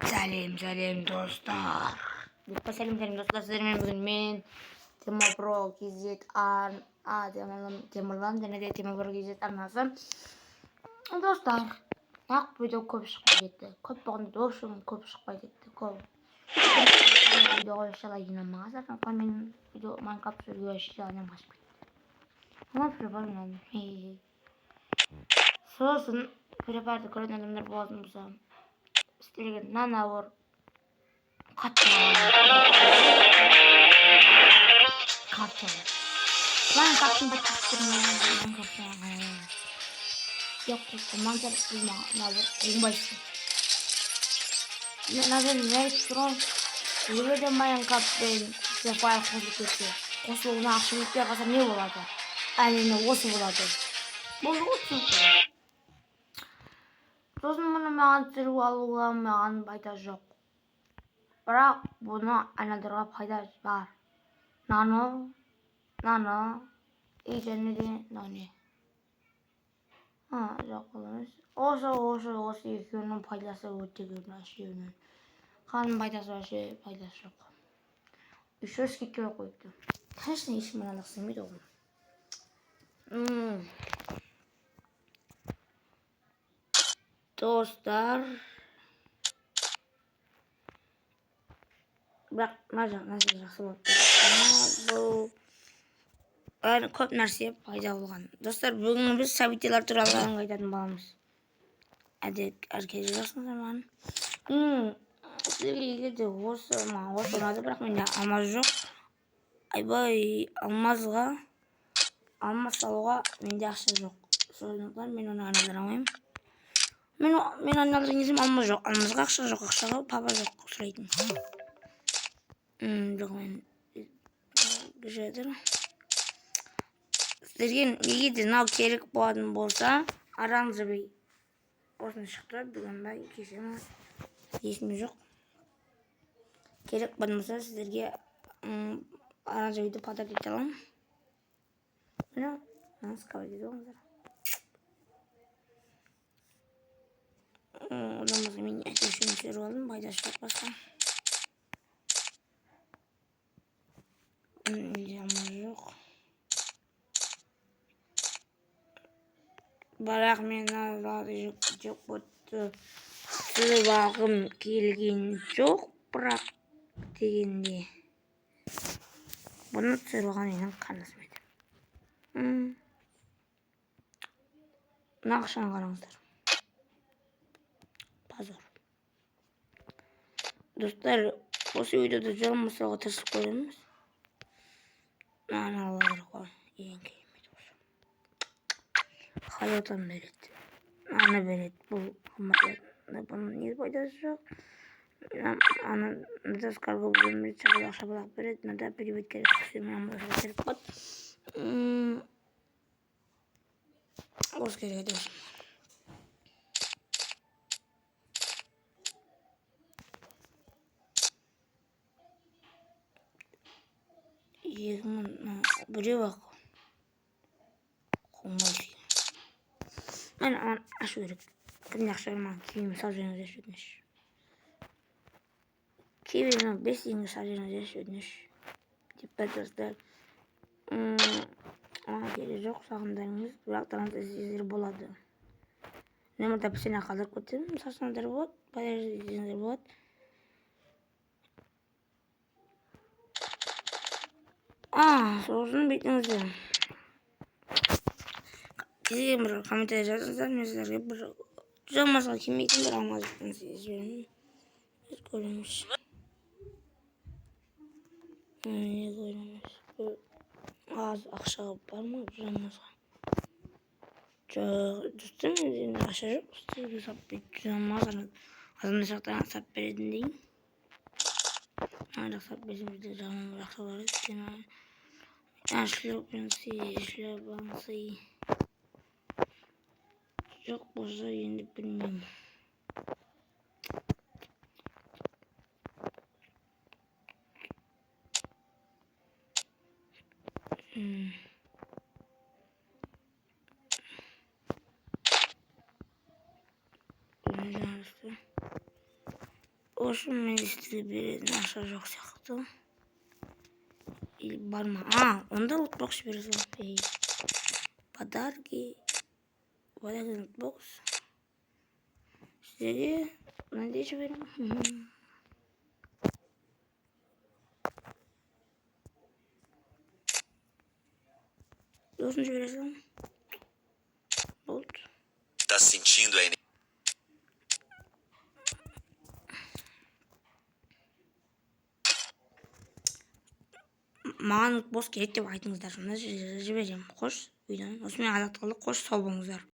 Salim dostlar. Salim dostlar. Sizlerle bugün men Tema Pro KZ Temurlan және де Tema Pro KZ арнасы. Достар, видео көп шықпай кетті. Көп болғанда общем көп шықпай кетті. Көп. Видеоға шала жинамағансар. Мен видео Майнкрафт сөрге шала жинамғашып кетті. Ama препарым. Сосын препарды көрген адамдар болатын болса, істелеген нанауыр қатты Майнкрафттың бітірістірмен yok manzara eң başta. Nazar ne istiyorum? Böyle de Minecraft'ın sefaya koşulması. Koşuluna akşamlıklar kadar ne oladı? Aynen olsun oladı. Bunu olsun. Sosun bunu mağan sürü alığa mağan пайда жоқ. Бірақ bunu aynadığa пайда var. Nano, және де nani. Жоқ болмас. Осы екеуінің пайдасы өте көп нәрсенің. Қаның пайдасы вообще пайдасы жоқ. Еще скидка қойыпты. Конечно, ешкім мені істемейді ғой. Достар. Бірақ нәрсе жақсы болды. Бұл көп нәрсе пайда болған. Достар, бүгін біз событиялар туралы айтатын боламыз. Әдет әркез жасыңыздар маған. Сіздерге егер де осы ұнады, бірақ менде алмаз жоқ. Айбай, алмаз салуға менде ақша жоқ. Сондықтан мен оны айналдыра алмаймын. Мен айналдырған кезім алмаз жоқ. Алмазға ақша жоқ, ақшаға папа жоқ сұрайтын. Жоқ мен жетір. Сіздерге егер де мынау керек болатын болса, оранжевый осыны шықты. Бүгін бай кеше ма есімде жоқ. Керек болмаса сіздерге оранжевыйды подарок ете аламын. Мына скавай дейді оңыздар. Одан басқа мен әтешімді көріп алдым, пайдасы жоқ басқа. Жаман жоқ. Бірақ мен алады жоқ бұтты сұрағым келген жоқ, бірақ дегенде бұны сұраған менің қанысым еді. Нақшаны қараңыздар. Позор. Достар, осы видеода жалын мысалға тіршілік көреміз. Аналар қой, ең керемет осы. Hayatım береді. Ана береді. Бұл бұның не пайдасы жоқ. Мына скарбы бөлмеді, шағыл ақша балақ береді. Мына перевод керек түсі, мен мұнда керек бат. Осы керек еді осы. Біреу ақ қоңбай мен ашу керек. Кімде ақша бармаған киімі сал жеріңіз еш өтініш. Кейбірінің 5 еңгі сал жеріңіз еш өтініш. Деп бір достар. Оған керек жоқ сағындарыңыз. Бірақ танытсыздар болады. Нөмірді пісіне қалдырып көтсем. Сақсаңдар болады. Пайдасы дезіңдер болады. Сосын бетіңізді. Кезеген бір комментарий жазыңыздар, мен сіздерге бір жамасыға келмейтін бір алмазбын жіберемін. Біз көреміз. Не көреміз? Аз ақшаға бар ма жамасыға? Жоқ, достар, менде ақша жоқ. Сіздерге сап бет жамасыға азында шақтан сап беретін дейін. Айлық сап берсем бізде жаман бір ақша бар еді. Шлепансы. Жоқ болса енді білмеймін. Ошо министрге беретін ақша жоқ сияқты. Или бар ма? Онда лутбокс бере салам. Подарки. Лутбокс. Сіздерге надеюсь берем. Досынчы бере салам. Болду. Tá sentindo a energia? Маған лутбокс керек деп айтыңыздар, сонда жіберемін. Қош, видеоны осымен аяқталды. Қош, сау болыңыздар.